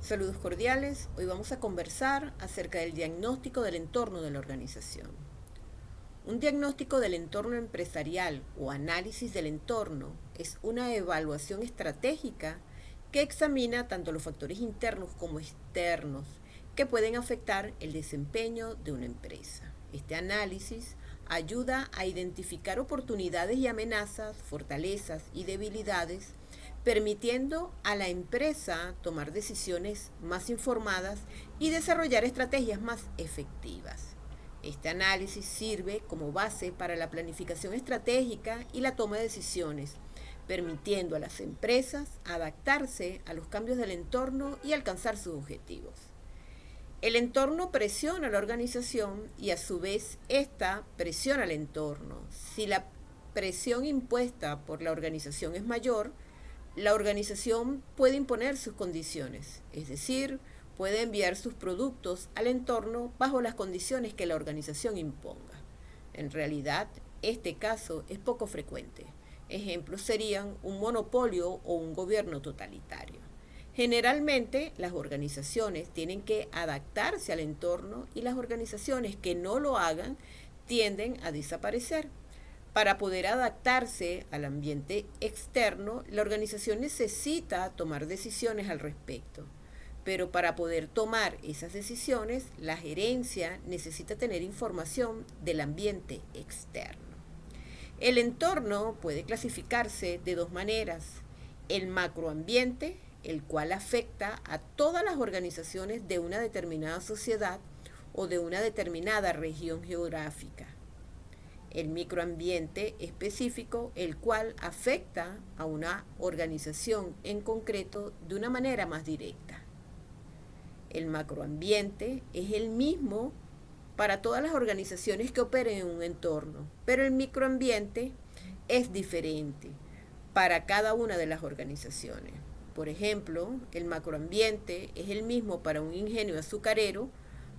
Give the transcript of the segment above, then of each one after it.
Saludos cordiales, hoy vamos a conversar acerca del diagnóstico del entorno de la organización. Un diagnóstico del entorno empresarial o análisis del entorno es una evaluación estratégica que examina tanto los factores internos como externos que pueden afectar el desempeño de una empresa. Este análisis ayuda a identificar oportunidades y amenazas, fortalezas y debilidades, permitiendo a la empresa tomar decisiones más informadas y desarrollar estrategias más efectivas. Este análisis sirve como base para la planificación estratégica y la toma de decisiones, permitiendo a las empresas adaptarse a los cambios del entorno y alcanzar sus objetivos. El entorno presiona a la organización y a su vez esta presiona al entorno. Si la presión impuesta por la organización es mayor, la organización puede imponer sus condiciones, es decir, puede enviar sus productos al entorno bajo las condiciones que la organización imponga. En realidad, este caso es poco frecuente. Ejemplos serían un monopolio o un gobierno totalitario. Generalmente, las organizaciones tienen que adaptarse al entorno y las organizaciones que no lo hagan tienden a desaparecer. Para poder adaptarse al ambiente externo, la organización necesita tomar decisiones al respecto. Pero para poder tomar esas decisiones, la gerencia necesita tener información del ambiente externo. El entorno puede clasificarse de dos maneras. El macroambiente, el cual afecta a todas las organizaciones de una determinada sociedad o de una determinada región geográfica. El microambiente específico, el cual afecta a una organización en concreto de una manera más directa. El macroambiente es el mismo para todas las organizaciones que operen en un entorno, pero el microambiente es diferente para cada una de las organizaciones. Por ejemplo, el macroambiente es el mismo para un ingenio azucarero,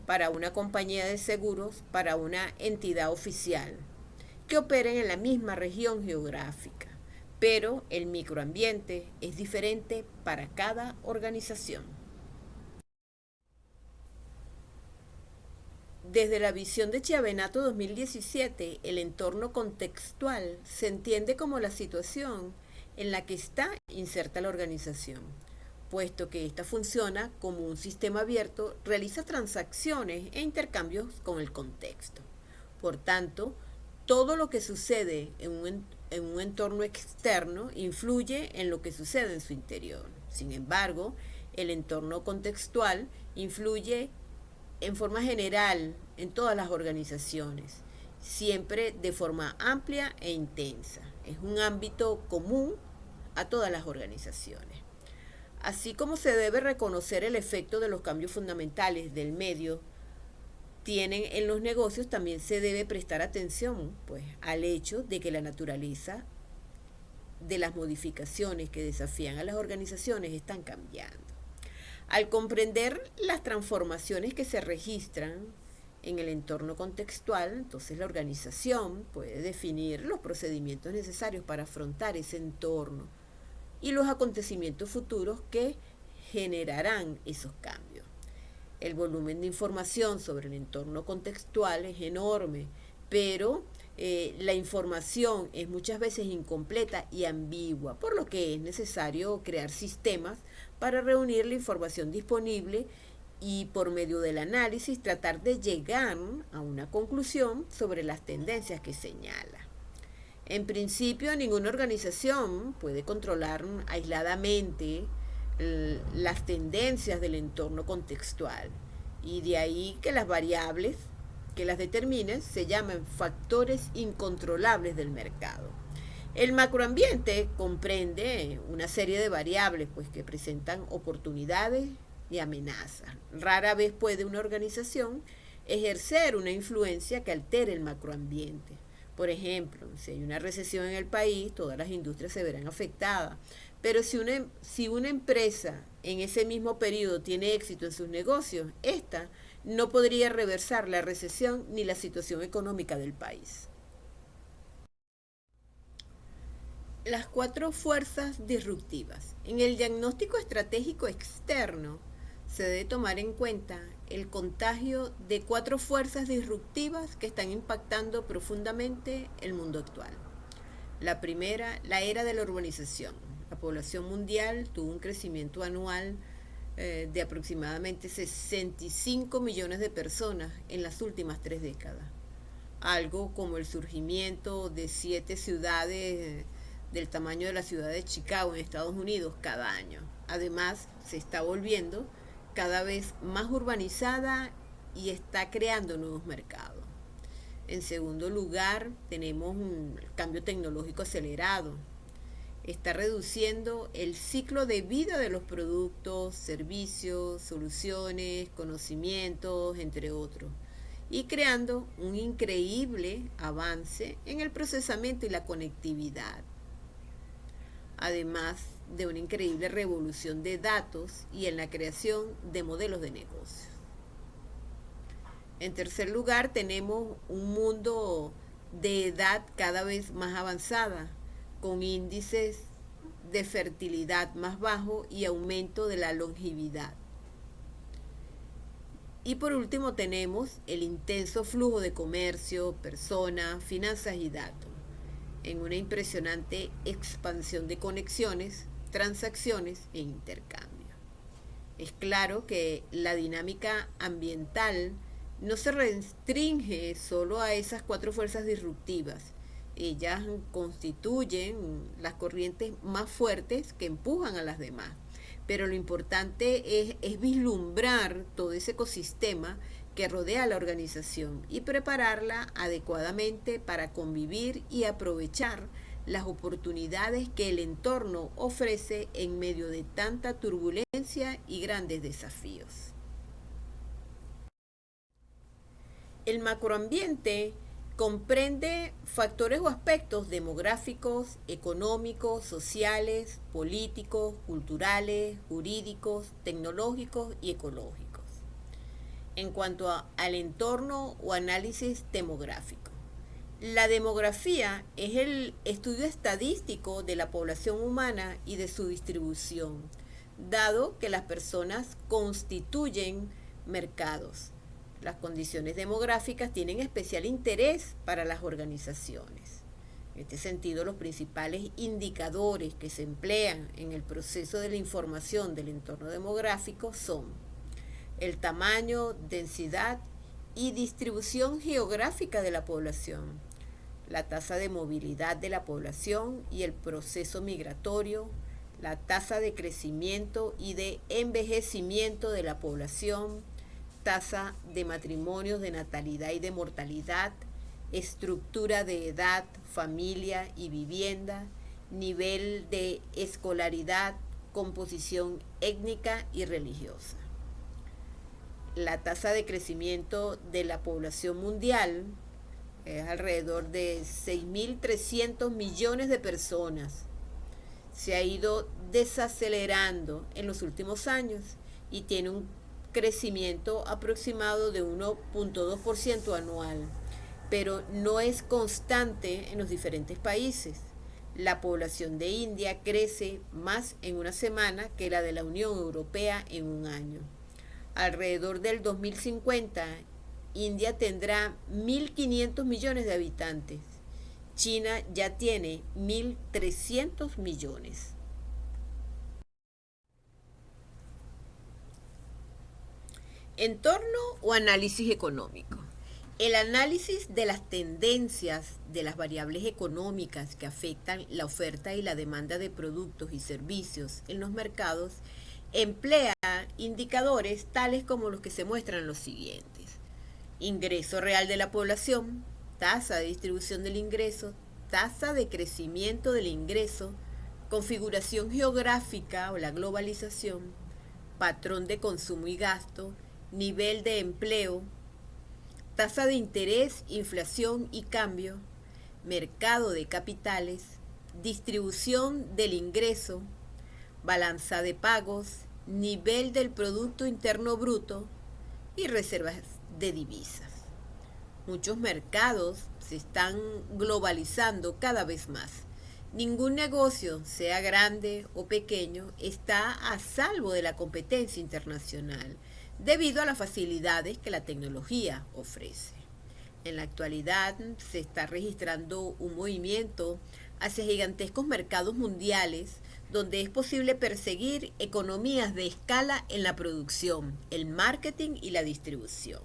para una compañía de seguros, para una entidad oficial, que operen en la misma región geográfica, pero el microambiente es diferente para cada organización. Desde la visión de Chiavenato 2017, el entorno contextual se entiende como la situación en la que está inserta la organización, puesto que ésta funciona como un sistema abierto, realiza transacciones e intercambios con el contexto. Por tanto, todo lo que sucede en un entorno externo influye en lo que sucede en su interior. Sin embargo, el entorno contextual influye en forma general en todas las organizaciones, siempre de forma amplia e intensa. Es un ámbito común a todas las organizaciones. Así como se debe reconocer el efecto de los cambios fundamentales del medio tienen en los negocios, también se debe prestar atención pues, al hecho de que la naturaleza de las modificaciones que desafían a las organizaciones están cambiando. Al comprender las transformaciones que se registran en el entorno contextual, entonces la organización puede definir los procedimientos necesarios para afrontar ese entorno y los acontecimientos futuros que generarán esos cambios. El volumen de información sobre el entorno contextual es enorme, pero la información es muchas veces incompleta y ambigua, por lo que es necesario crear sistemas para reunir la información disponible y por medio del análisis tratar de llegar a una conclusión sobre las tendencias que señala. En principio, ninguna organización puede controlar aisladamente las tendencias del entorno contextual, y de ahí que las variables que las determinen se llaman factores incontrolables del mercado. El macroambiente comprende una serie de variables pues, que presentan oportunidades y amenazas. Rara vez puede una organización ejercer una influencia que altere el macroambiente. Por ejemplo, si hay una recesión en el país, todas las industrias se verán afectadas. Pero si una empresa en ese mismo periodo tiene éxito en sus negocios, esta no podría reversar la recesión ni la situación económica del país. Las cuatro fuerzas disruptivas. En el diagnóstico estratégico externo se debe tomar en cuenta el contagio de 4 fuerzas disruptivas que están impactando profundamente el mundo actual. La primera, la era de la urbanización. La población mundial tuvo un crecimiento anual de aproximadamente 65 millones de personas en las últimas 3 décadas. Algo como el surgimiento de 7 ciudades del tamaño de la ciudad de Chicago en Estados Unidos cada año. Además, se está volviendo cada vez más urbanizada y está creando nuevos mercados. En segundo lugar, tenemos un cambio tecnológico acelerado. Está reduciendo el ciclo de vida de los productos, servicios, soluciones, conocimientos, entre otros, y creando un increíble avance en el procesamiento y la conectividad, además de una increíble revolución de datos y en la creación de modelos de negocio. En tercer lugar, tenemos un mundo de edad cada vez más avanzada, con índices de fertilidad más bajos y aumento de la longevidad. Y por último tenemos el intenso flujo de comercio, personas, finanzas y datos, en una impresionante expansión de conexiones, transacciones e intercambio. Es claro que la dinámica ambiental no se restringe solo a esas 4 fuerzas disruptivas. Ellas constituyen las corrientes más fuertes que empujan a las demás. Pero lo importante es vislumbrar todo ese ecosistema que rodea a la organización y prepararla adecuadamente para convivir y aprovechar las oportunidades que el entorno ofrece en medio de tanta turbulencia y grandes desafíos. El macroambiente comprende factores o aspectos demográficos, económicos, sociales, políticos, culturales, jurídicos, tecnológicos y ecológicos. En cuanto al entorno o análisis demográfico, la demografía es el estudio estadístico de la población humana y de su distribución, dado que las personas constituyen mercados. Las condiciones demográficas tienen especial interés para las organizaciones. En este sentido, los principales indicadores que se emplean en el proceso de la información del entorno demográfico son el tamaño, densidad y distribución geográfica de la población, la tasa de movilidad de la población y el proceso migratorio, la tasa de crecimiento y de envejecimiento de la población, tasa de matrimonios, de natalidad y de mortalidad, estructura de edad, familia y vivienda, nivel de escolaridad, composición étnica y religiosa. La tasa de crecimiento de la población mundial es alrededor de 6.300 millones de personas. Se ha ido desacelerando en los últimos años y tiene un crecimiento aproximado de 1.2% anual, pero no es constante en los diferentes países. La población de India crece más en una semana que la de la Unión Europea en un año. Alrededor del 2050, India tendrá 1.500 millones de habitantes. China ya tiene 1.300 millones. Entorno o análisis económico. El análisis de las tendencias de las variables económicas que afectan la oferta y la demanda de productos y servicios en los mercados emplea indicadores tales como los que se muestran en los siguientes: ingreso real de la población, tasa de distribución del ingreso, tasa de crecimiento del ingreso, configuración geográfica o la globalización, patrón de consumo y gasto, nivel de empleo, tasa de interés, inflación y cambio, mercado de capitales, distribución del ingreso, balanza de pagos, nivel del Producto Interno Bruto y reservas de divisas. Muchos mercados se están globalizando cada vez más Ningún negocio, sea grande o pequeño, está a salvo de la competencia internacional debido a las facilidades que la tecnología ofrece. En la actualidad se está registrando un movimiento hacia gigantescos mercados mundiales donde es posible perseguir economías de escala en la producción, el marketing y la distribución.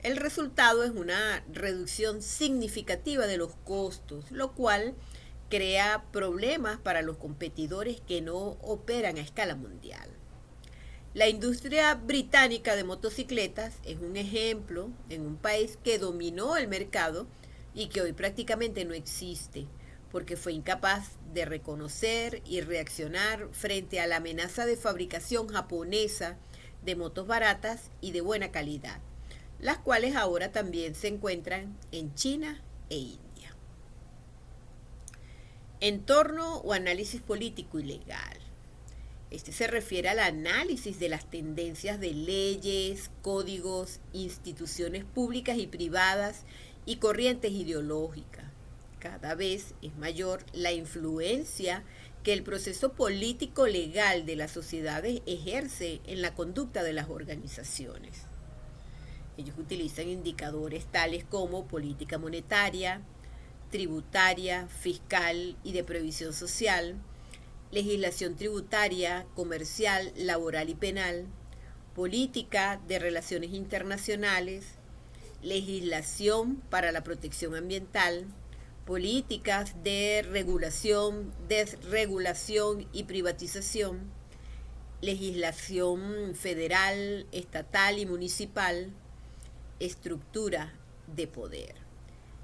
El resultado es una reducción significativa de los costos, lo cual crea problemas para los competidores que no operan a escala mundial. La industria británica de motocicletas es un ejemplo en un país que dominó el mercado y que hoy prácticamente no existe, porque fue incapaz de reconocer y reaccionar frente a la amenaza de fabricación japonesa de motos baratas y de buena calidad, las cuales ahora también se encuentran en China e India. Entorno o análisis político y legal. Este se refiere al análisis de las tendencias de leyes, códigos, instituciones públicas y privadas y corrientes ideológicas. Cada vez es mayor la influencia que el proceso político legal de las sociedades ejerce en la conducta de las organizaciones. Ellos utilizan indicadores tales como política monetaria, tributaria, fiscal y de previsión social, legislación tributaria, comercial, laboral y penal, política de relaciones internacionales, legislación para la protección ambiental, políticas de regulación, desregulación y privatización, legislación federal, estatal y municipal, estructura de poder.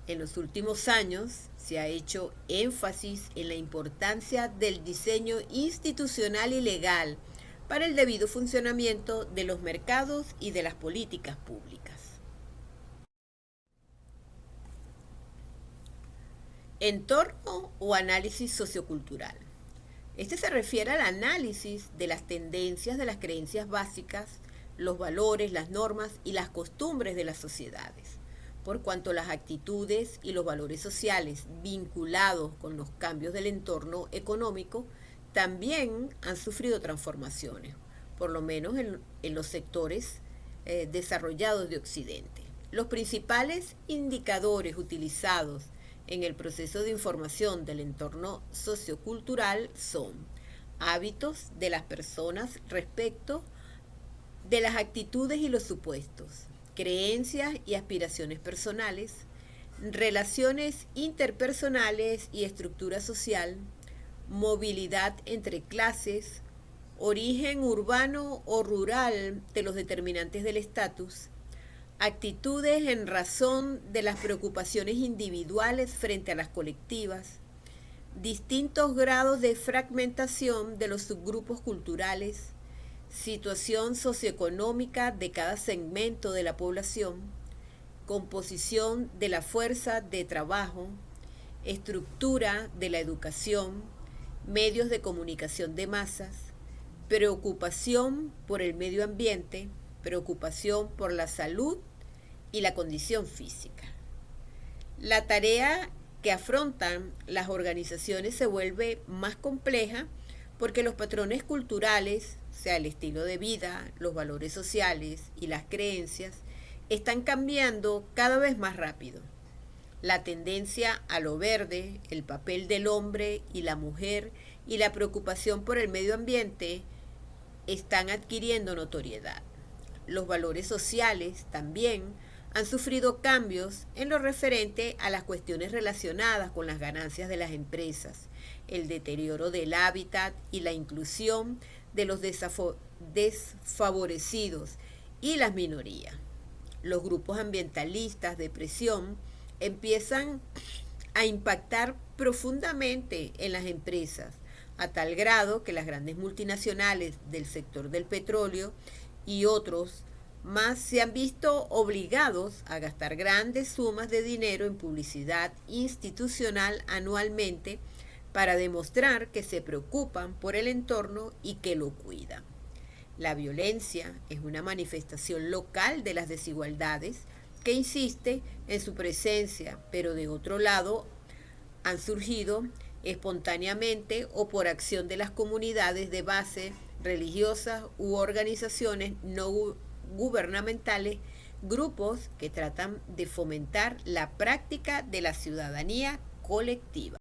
En los últimos años se ha hecho énfasis en la importancia del diseño institucional y legal para el debido funcionamiento de los mercados y de las políticas públicas. Entorno o análisis sociocultural. Este se refiere al análisis de las tendencias de las creencias básicas, los valores, las normas y las costumbres de las sociedades, por cuanto las actitudes y los valores sociales vinculados con los cambios del entorno económico también han sufrido transformaciones, por lo menos en los sectores desarrollados de Occidente. Los principales indicadores utilizados en el proceso de información del entorno sociocultural son hábitos de las personas respecto de las actitudes y los supuestos, creencias y aspiraciones personales, relaciones interpersonales y estructura social, movilidad entre clases, origen urbano o rural de los determinantes del estatus, actitudes en razón de las preocupaciones individuales frente a las colectivas, distintos grados de fragmentación de los subgrupos culturales, situación socioeconómica de cada segmento de la población, composición de la fuerza de trabajo, estructura de la educación, medios de comunicación de masas, preocupación por el medio ambiente, preocupación por la salud y la condición física. La tarea que afrontan las organizaciones se vuelve más compleja porque los patrones culturales, sea el estilo de vida, los valores sociales y las creencias, están cambiando cada vez más rápido. La tendencia a lo verde, el papel del hombre y la mujer y la preocupación por el medio ambiente están adquiriendo notoriedad. Los valores sociales también han sufrido cambios en lo referente a las cuestiones relacionadas con las ganancias de las empresas, el deterioro del hábitat y la inclusión de los desfavorecidos y las minorías. Los grupos ambientalistas de presión empiezan a impactar profundamente en las empresas, a tal grado que las grandes multinacionales del sector del petróleo y otros más se han visto obligados a gastar grandes sumas de dinero en publicidad institucional anualmente para demostrar que se preocupan por el entorno y que lo cuidan. La violencia es una manifestación local de las desigualdades que insiste en su presencia, pero de otro lado han surgido espontáneamente o por acción de las comunidades de base religiosas u organizaciones no gubernamentales, grupos que tratan de fomentar la práctica de la ciudadanía colectiva.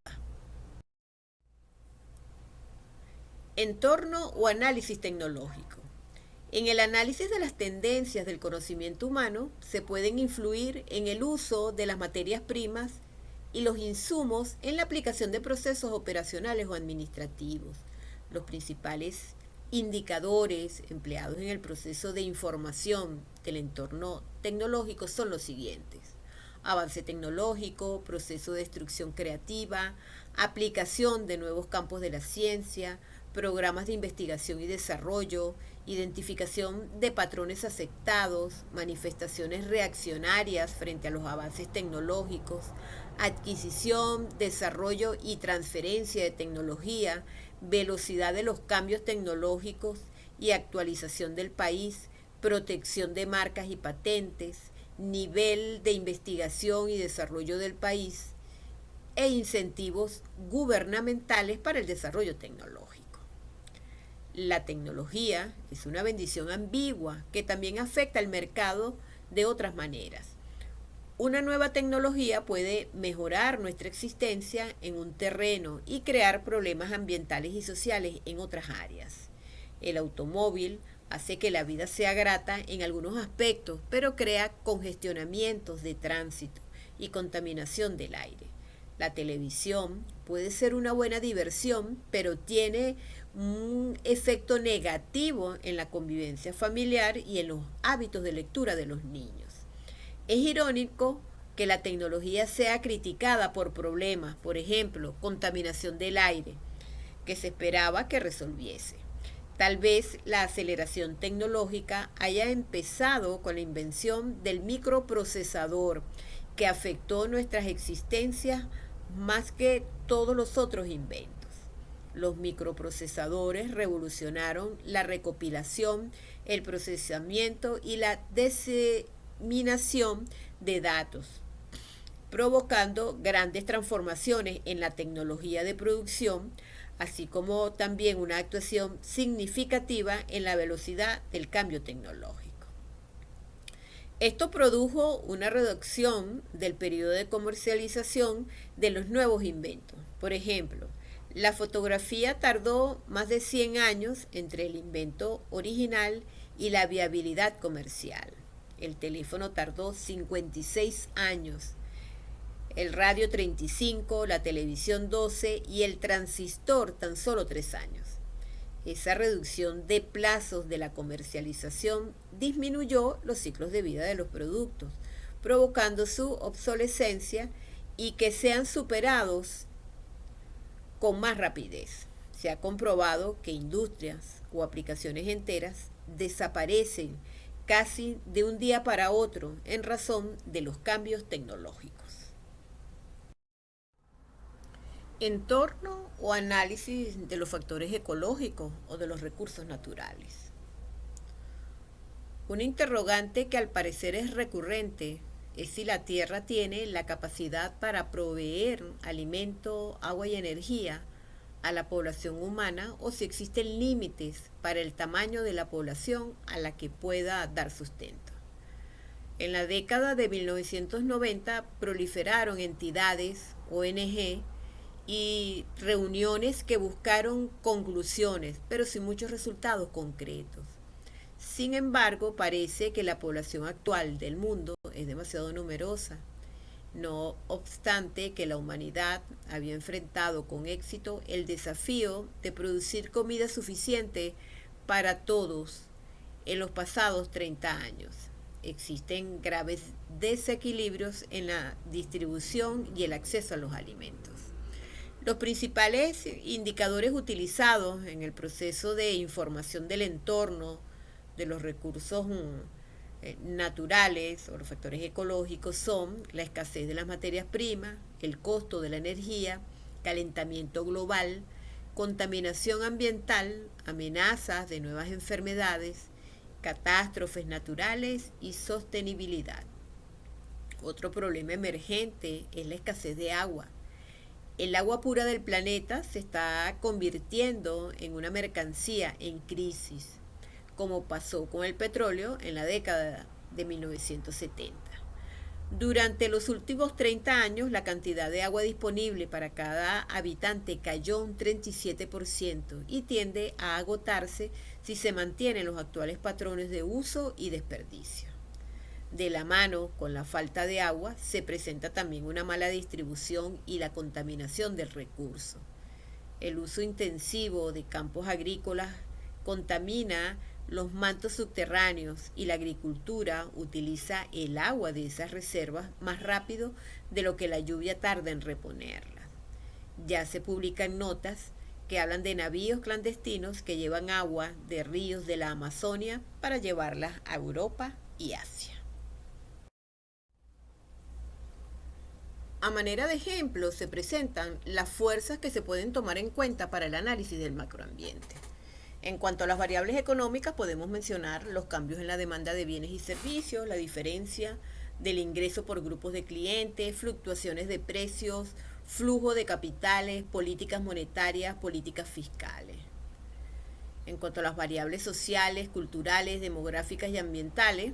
Entorno o análisis tecnológico. En el análisis de las tendencias del conocimiento humano se pueden influir en el uso de las materias primas y los insumos en la aplicación de procesos operacionales o administrativos. Los principales indicadores empleados en el proceso de información del entorno tecnológico son los siguientes: avance tecnológico, proceso de destrucción creativa, aplicación de nuevos campos de la ciencia, programas de investigación y desarrollo, identificación de patrones aceptados, manifestaciones reaccionarias frente a los avances tecnológicos, adquisición, desarrollo y transferencia de tecnología, velocidad de los cambios tecnológicos y actualización del país, protección de marcas y patentes, nivel de investigación y desarrollo del país e incentivos gubernamentales para el desarrollo tecnológico. La tecnología es una bendición ambigua que también afecta al mercado de otras maneras. Una nueva tecnología puede mejorar nuestra existencia en un terreno y crear problemas ambientales y sociales en otras áreas. El automóvil hace que la vida sea grata en algunos aspectos, pero crea congestionamientos de tránsito y contaminación del aire. La televisión puede ser una buena diversión, pero tiene un efecto negativo en la convivencia familiar y en los hábitos de lectura de los niños. Es irónico que la tecnología sea criticada por problemas, por ejemplo, contaminación del aire, que se esperaba que resolviese. Tal vez la aceleración tecnológica haya empezado con la invención del microprocesador, que afectó nuestras existencias más que todos los otros inventos. Los microprocesadores revolucionaron la recopilación, el procesamiento y la diseminación de datos, provocando grandes transformaciones en la tecnología de producción, así como también una actuación significativa en la velocidad del cambio tecnológico. Esto produjo una reducción del periodo de comercialización de los nuevos inventos. Por ejemplo, la fotografía tardó más de 100 años entre el invento original y la viabilidad comercial. El teléfono tardó 56 años, el radio 35, la televisión 12 y el transistor tan solo 3 años. Esa reducción de plazos de la comercialización disminuyó los ciclos de vida de los productos, provocando su obsolescencia y que sean superados con más rapidez. Se ha comprobado que industrias o aplicaciones enteras desaparecen casi de un día para otro en razón de los cambios tecnológicos. Entorno o análisis de los factores ecológicos o de los recursos naturales. Un interrogante que al parecer es recurrente es si la Tierra tiene la capacidad para proveer alimento, agua y energía a la población humana o si existen límites para el tamaño de la población a la que pueda dar sustento. En la década de 1990 proliferaron entidades, ONG, y reuniones que buscaron conclusiones, pero sin muchos resultados concretos. Sin embargo, parece que la población actual del mundo es demasiado numerosa. No obstante que la humanidad había enfrentado con éxito el desafío de producir comida suficiente para todos en los pasados 30 años. Existen graves desequilibrios en la distribución y el acceso a los alimentos. Los principales indicadores utilizados en el proceso de información del entorno, de los recursos naturales o los factores ecológicos son la escasez de las materias primas, el costo de la energía, calentamiento global, contaminación ambiental, amenazas de nuevas enfermedades, catástrofes naturales y sostenibilidad. Otro problema emergente es la escasez de agua. El agua pura del planeta se está convirtiendo en una mercancía en crisis, como pasó con el petróleo en la década de 1970. Durante los últimos 30 años, la cantidad de agua disponible para cada habitante cayó un 37% y tiende a agotarse si se mantienen los actuales patrones de uso y desperdicio. De la mano con la falta de agua se presenta también una mala distribución y la contaminación del recurso. El uso intensivo de campos agrícolas contamina los mantos subterráneos y la agricultura utiliza el agua de esas reservas más rápido de lo que la lluvia tarda en reponerlas. Ya se publican notas que hablan de navíos clandestinos que llevan agua de ríos de la Amazonia para llevarlas a Europa y Asia. A manera de ejemplo, se presentan las fuerzas que se pueden tomar en cuenta para el análisis del macroambiente. En cuanto a las variables económicas, podemos mencionar los cambios en la demanda de bienes y servicios, la diferencia del ingreso por grupos de clientes, fluctuaciones de precios, flujo de capitales, políticas monetarias, políticas fiscales. En cuanto a las variables sociales, culturales, demográficas y ambientales,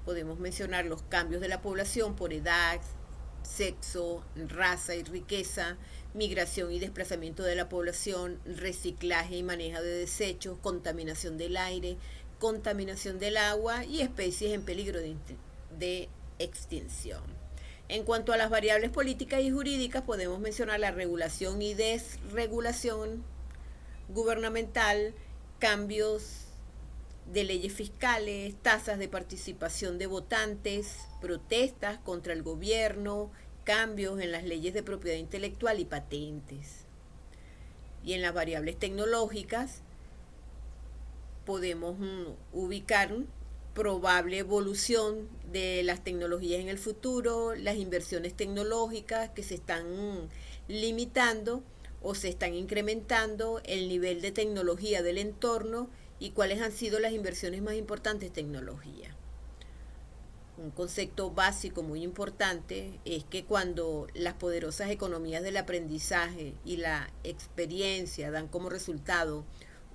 podemos mencionar los cambios de la población por edad, sexo, raza y riqueza, migración y desplazamiento de la población, reciclaje y manejo de desechos, contaminación del aire, contaminación del agua y especies en peligro de extinción. En cuanto a las variables políticas y jurídicas, podemos mencionar la regulación y desregulación gubernamental, cambios de leyes fiscales, tasas de participación de votantes, protestas contra el gobierno, cambios en las leyes de propiedad intelectual y patentes. Y en las variables tecnológicas podemos ubicar probable evolución de las tecnologías en el futuro, las inversiones tecnológicas que se están limitando o se están incrementando, el nivel de tecnología del entorno y cuáles han sido las inversiones más importantes en tecnología. Un concepto básico muy importante es que cuando las poderosas economías del aprendizaje y la experiencia dan como resultado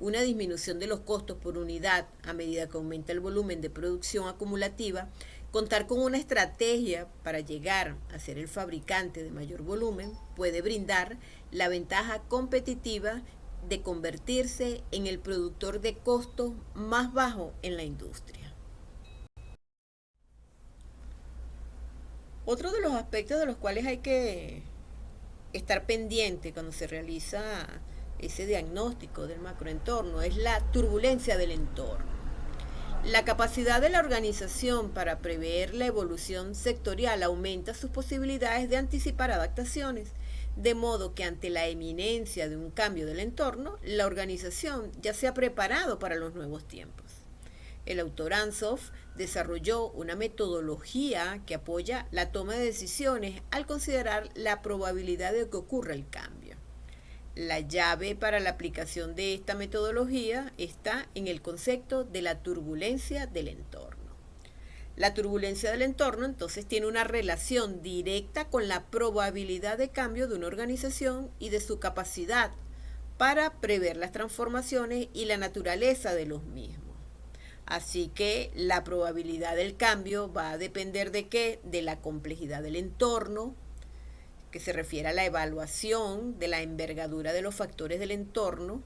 una disminución de los costos por unidad a medida que aumenta el volumen de producción acumulativa, contar con una estrategia para llegar a ser el fabricante de mayor volumen puede brindar la ventaja competitiva de convertirse en el productor de costos más bajo en la industria. Otro de los aspectos de los cuales hay que estar pendiente cuando se realiza ese diagnóstico del macroentorno es la turbulencia del entorno. La capacidad de la organización para prever la evolución sectorial aumenta sus posibilidades de anticipar adaptaciones, de modo que ante la eminencia de un cambio del entorno, la organización ya se ha preparado para los nuevos tiempos. El autor Ansoff desarrolló una metodología que apoya la toma de decisiones al considerar la probabilidad de que ocurra el cambio. La llave para la aplicación de esta metodología está en el concepto de la turbulencia del entorno. La turbulencia del entorno entonces tiene una relación directa con la probabilidad de cambio de una organización y de su capacidad para prever las transformaciones y la naturaleza de los mismos. Así que la probabilidad del cambio va a depender de qué, de la complejidad del entorno, que se refiere a la evaluación de la envergadura de los factores del entorno,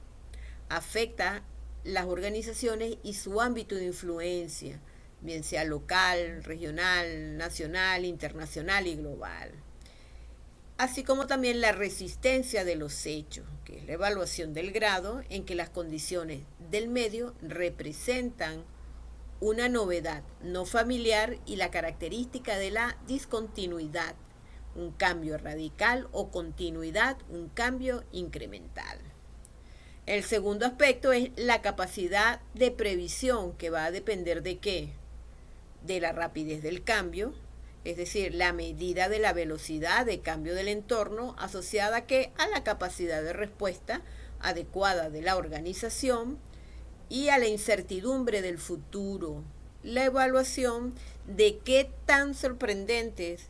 afecta las organizaciones y su ámbito de influencia, bien sea local, regional, nacional, internacional y global. Así como también la resistencia de los hechos, que es la evaluación del grado en que las condiciones del medio representan una novedad no familiar y la característica de la discontinuidad, un cambio radical o continuidad, un cambio incremental. El segundo aspecto es la capacidad de previsión, que va a depender de qué, de la rapidez del cambio, es decir, la medida de la velocidad de cambio del entorno asociada a qué, a la capacidad de respuesta adecuada de la organización y a la incertidumbre del futuro, la evaluación de qué tan sorprendentes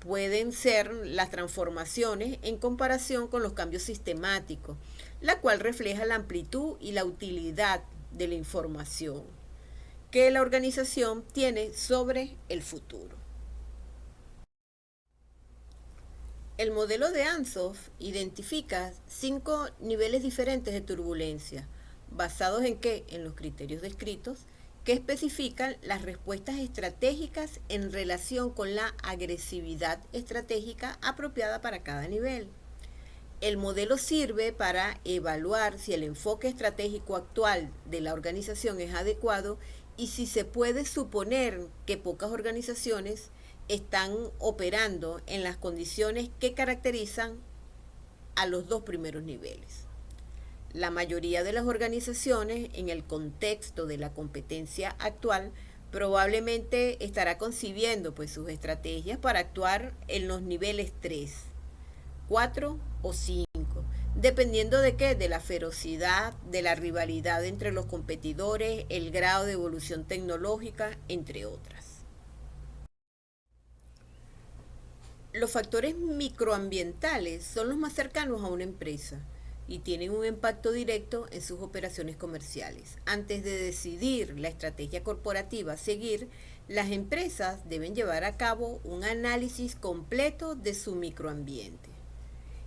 pueden ser las transformaciones en comparación con los cambios sistemáticos, la cual refleja la amplitud y la utilidad de la información que la organización tiene sobre el futuro. El modelo de Ansoff identifica 5 niveles diferentes de turbulencia, basados en qué? En los criterios descritos, que especifican las respuestas estratégicas en relación con la agresividad estratégica apropiada para cada nivel. El modelo sirve para evaluar si el enfoque estratégico actual de la organización es adecuado y si se puede suponer que pocas organizaciones están operando en las condiciones que caracterizan a los 2 primeros niveles. La mayoría de las organizaciones, en el contexto de la competencia actual, probablemente estará concibiendo sus estrategias para actuar en los niveles 3, 4 o 5, dependiendo de qué, de la ferocidad, de la rivalidad entre los competidores, el grado de evolución tecnológica, entre otras. Los factores microambientales son los más cercanos a una empresa y tienen un impacto directo en sus operaciones comerciales. Antes de decidir la estrategia corporativa a seguir, las empresas deben llevar a cabo un análisis completo de su microambiente.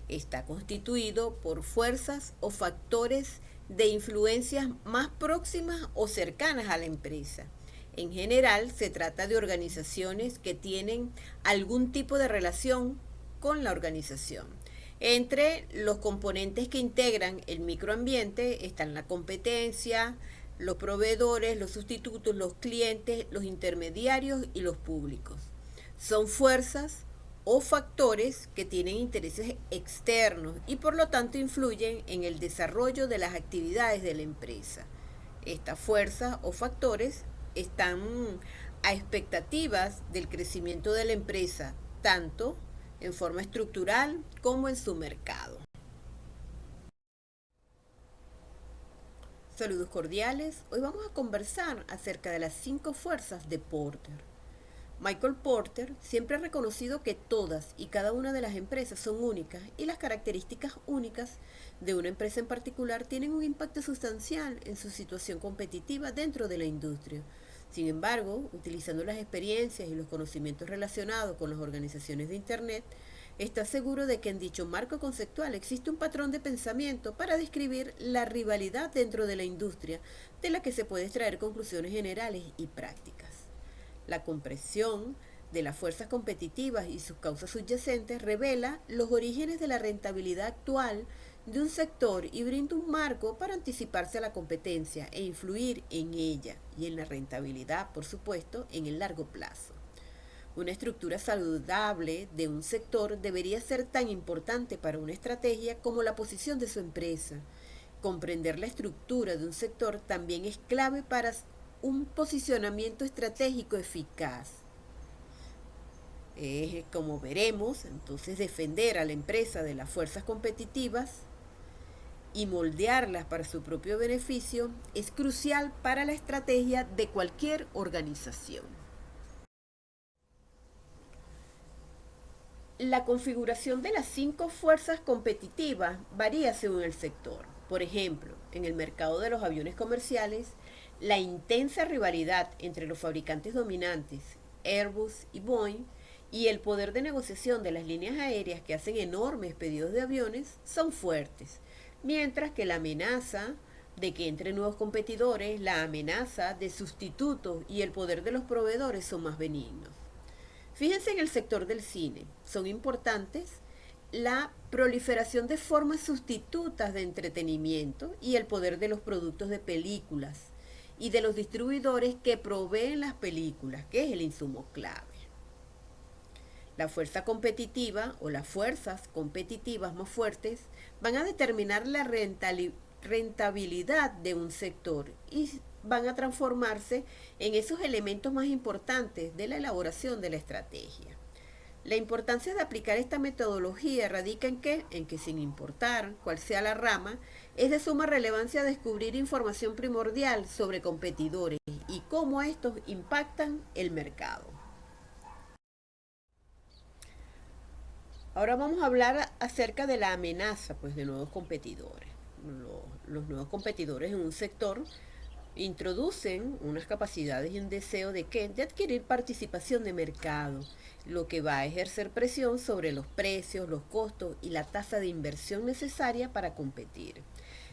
Está constituido por fuerzas o factores de influencias más próximas o cercanas a la empresa. En general, se trata de organizaciones que tienen algún tipo de relación con la organización. Entre los componentes que integran el microambiente están la competencia, los proveedores, los sustitutos, los clientes, los intermediarios y los públicos. Son fuerzas o factores que tienen intereses externos y por lo tanto influyen en el desarrollo de las actividades de la empresa. Estas fuerzas o factores están a expectativas del crecimiento de la empresa, tanto en forma estructural como en su mercado. Saludos cordiales, hoy vamos a conversar acerca de las 5 fuerzas de Porter. Michael Porter siempre ha reconocido que todas y cada una de las empresas son únicas y las características únicas de una empresa en particular tienen un impacto sustancial en su situación competitiva dentro de la industria. Sin embargo, utilizando las experiencias y los conocimientos relacionados con las organizaciones de Internet, está seguro de que en dicho marco conceptual existe un patrón de pensamiento para describir la rivalidad dentro de la industria, de la que se pueden extraer conclusiones generales y prácticas. La comprensión de las fuerzas competitivas y sus causas subyacentes revela los orígenes de la rentabilidad actual de un sector y brinda un marco para anticiparse a la competencia e influir en ella y en la rentabilidad, por supuesto, en el largo plazo. Una estructura saludable de un sector debería ser tan importante para una estrategia como la posición de su empresa. Comprender la estructura de un sector también es clave para un posicionamiento estratégico eficaz. Como veremos, entonces defender a la empresa de las fuerzas competitivas y moldearlas para su propio beneficio es crucial para la estrategia de cualquier organización. La configuración de las 5 fuerzas competitivas varía según el sector. Por ejemplo, en el mercado de los aviones comerciales, la intensa rivalidad entre los fabricantes dominantes, Airbus y Boeing, y el poder de negociación de las líneas aéreas que hacen enormes pedidos de aviones son fuertes, mientras que la amenaza de que entre nuevos competidores, la amenaza de sustitutos y el poder de los proveedores son más benignos. Fíjense en el sector del cine, son importantes la proliferación de formas sustitutas de entretenimiento y el poder de los productos de películas y de los distribuidores que proveen las películas, que es el insumo clave. La fuerza competitiva o las fuerzas competitivas más fuertes van a determinar la rentabilidad de un sector y van a transformarse en esos elementos más importantes de la elaboración de la estrategia. La importancia de aplicar esta metodología radica en que sin importar cuál sea la rama, es de suma relevancia descubrir información primordial sobre competidores y cómo estos impactan el mercado. Ahora vamos a hablar acerca de la amenaza pues, de nuevos competidores. Los nuevos competidores en un sector introducen unas capacidades y un deseo de qué? De adquirir participación de mercado, lo que va a ejercer presión sobre los precios, los costos y la tasa de inversión necesaria para competir.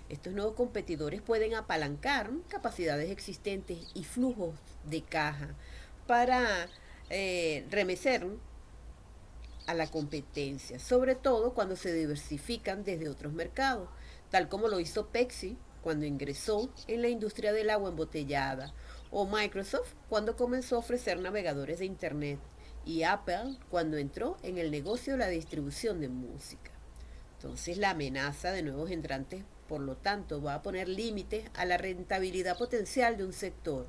Estos nuevos competidores pueden apalancar capacidades existentes y flujos de caja para remecer a la competencia, sobre todo cuando se diversifican desde otros mercados, tal como lo hizo Pepsi cuando ingresó en la industria del agua embotellada, o Microsoft cuando comenzó a ofrecer navegadores de Internet, y Apple cuando entró en el negocio de la distribución de música. Entonces la amenaza de nuevos entrantes, por lo tanto, va a poner límites a la rentabilidad potencial de un sector.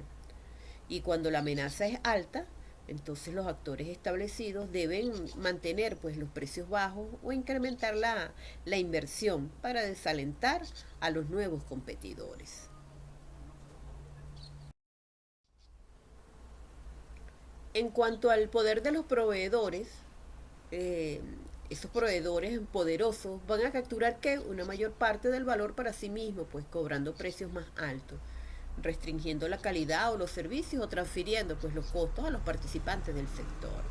Y cuando la amenaza es alta, entonces los actores establecidos deben mantener pues los precios bajos o incrementar la inversión para desalentar a los nuevos competidores. En cuanto al poder de los proveedores, eh, esos proveedores poderosos van a capturar que una mayor parte del valor para sí mismos, pues cobrando precios más altos, restringiendo la calidad o los servicios o transfiriendo pues los costos a los participantes del sector.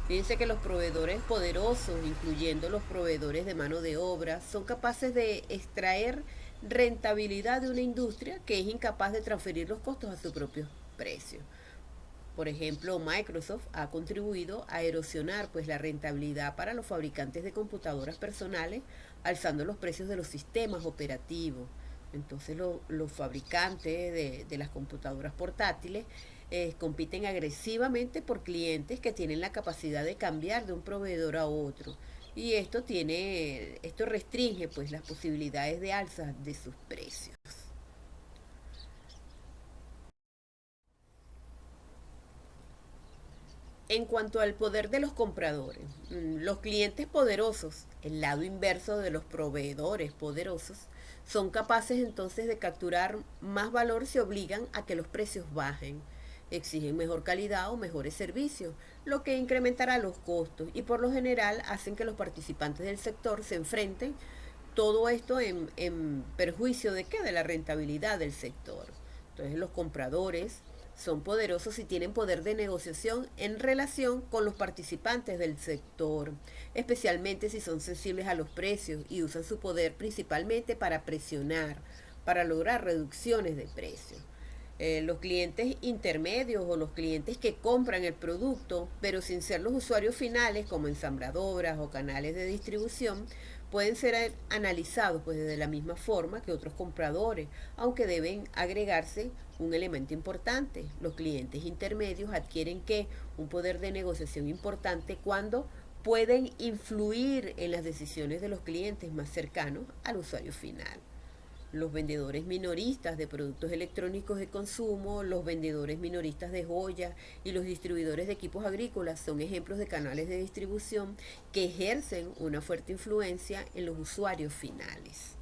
Fíjense que los proveedores poderosos, incluyendo los proveedores de mano de obra, son capaces de extraer rentabilidad de una industria que es incapaz de transferir los costos a su propio precio. Por ejemplo, Microsoft ha contribuido a erosionar pues, la rentabilidad para los fabricantes de computadoras personales, alzando los precios de los sistemas operativos. Entonces los fabricantes de las computadoras portátiles compiten agresivamente por clientes que tienen la capacidad de cambiar de un proveedor a otro. Y esto restringe pues las posibilidades de alza de sus precios. En cuanto al poder de los compradores, los clientes poderosos, el lado inverso de los proveedores poderosos, son capaces entonces de capturar más valor si obligan a que los precios bajen. Exigen mejor calidad o mejores servicios, lo que incrementará los costos y por lo general hacen que los participantes del sector se enfrenten todo esto en perjuicio de qué? De la rentabilidad del sector. Entonces los compradores son poderosos y tienen poder de negociación en relación con los participantes del sector, especialmente si son sensibles a los precios y usan su poder principalmente para presionar, para lograr reducciones de precios. Los clientes intermedios o los clientes que compran el producto, pero sin ser los usuarios finales como ensambladoras o canales de distribución, pueden ser analizados pues, de la misma forma que otros compradores, aunque deben agregarse un elemento importante. Los clientes intermedios adquieren que un poder de negociación importante cuando pueden influir en las decisiones de los clientes más cercanos al usuario final. Los vendedores minoristas de productos electrónicos de consumo, los vendedores minoristas de joyas y los distribuidores de equipos agrícolas son ejemplos de canales de distribución que ejercen una fuerte influencia en los usuarios finales.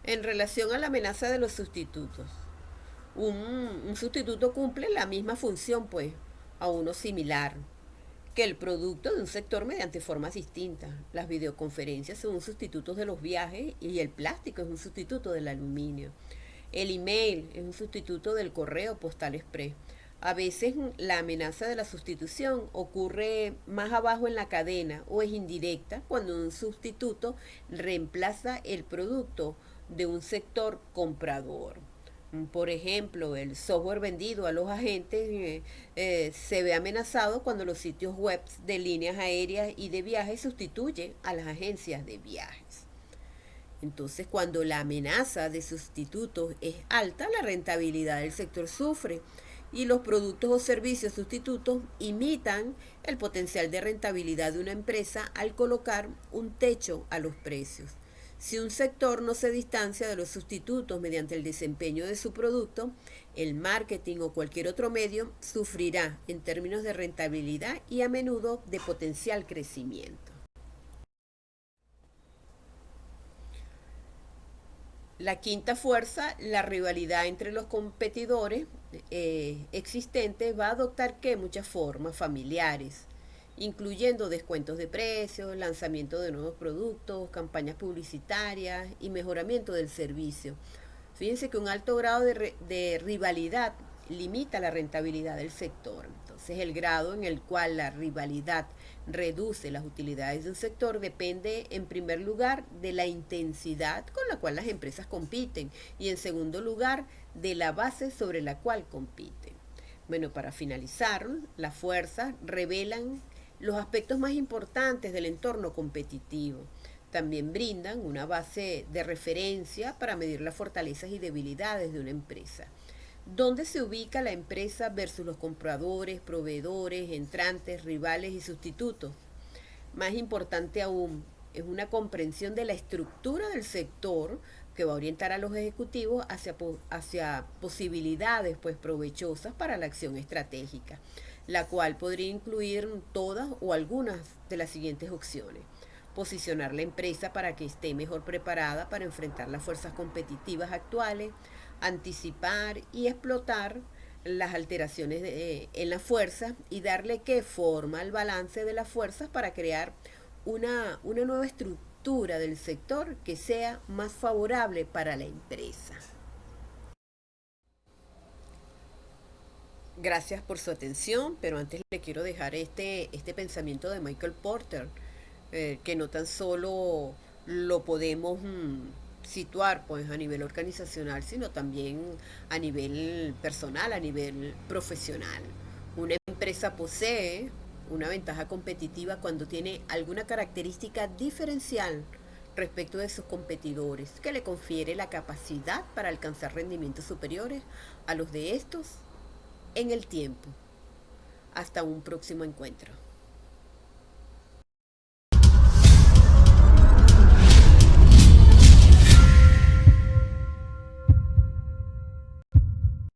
En relación a la amenaza de los sustitutos, un sustituto cumple la misma función, pues, a uno similar, que el producto de un sector mediante formas distintas. Las videoconferencias son un sustituto de los viajes y el plástico es un sustituto del aluminio. El email es un sustituto del correo postal express. A veces la amenaza de la sustitución ocurre más abajo en la cadena o es indirecta cuando un sustituto reemplaza el producto de un sector comprador. Por ejemplo, el software vendido a los agentes se ve amenazado cuando los sitios web de líneas aéreas y de viajes sustituyen a las agencias de viajes. Entonces, cuando la amenaza de sustitutos es alta, la rentabilidad del sector sufre y los productos o servicios sustitutos imitan el potencial de rentabilidad de una empresa al colocar un techo a los precios. Si un sector no se distancia de los sustitutos mediante el desempeño de su producto, el marketing o cualquier otro medio sufrirá en términos de rentabilidad y a menudo de potencial crecimiento. La quinta fuerza, la rivalidad entre los competidores existentes, va a adoptar que muchas formas familiares, incluyendo descuentos de precios, lanzamiento de nuevos productos, campañas publicitarias y mejoramiento del servicio. Fíjense que un alto grado de rivalidad limita la rentabilidad del sector. Entonces, el grado en el cual la rivalidad reduce las utilidades de un sector depende, en primer lugar, de la intensidad con la cual las empresas compiten y, en segundo lugar, de la base sobre la cual compiten. Bueno, para finalizar, las fuerzas revelan los aspectos más importantes del entorno competitivo. También brindan una base de referencia para medir las fortalezas y debilidades de una empresa. ¿Dónde se ubica la empresa versus los compradores, proveedores, entrantes, rivales y sustitutos? Más importante aún, es una comprensión de la estructura del sector que va a orientar a los ejecutivos hacia posibilidades pues provechosas para la acción estratégica, la cual podría incluir todas o algunas de las siguientes opciones. Posicionar la empresa para que esté mejor preparada para enfrentar las fuerzas competitivas actuales, anticipar y explotar las alteraciones en las fuerzas y darle qué forma al balance de las fuerzas para crear una nueva estructura del sector que sea más favorable para la empresa. Gracias por su atención, pero antes le quiero dejar este pensamiento de Michael Porter, que no tan solo lo podemos situar pues a nivel organizacional, sino también a nivel personal, a nivel profesional. Una empresa posee una ventaja competitiva cuando tiene alguna característica diferencial respecto de sus competidores, que le confiere la capacidad para alcanzar rendimientos superiores a los de estos en el tiempo. Hasta un próximo encuentro.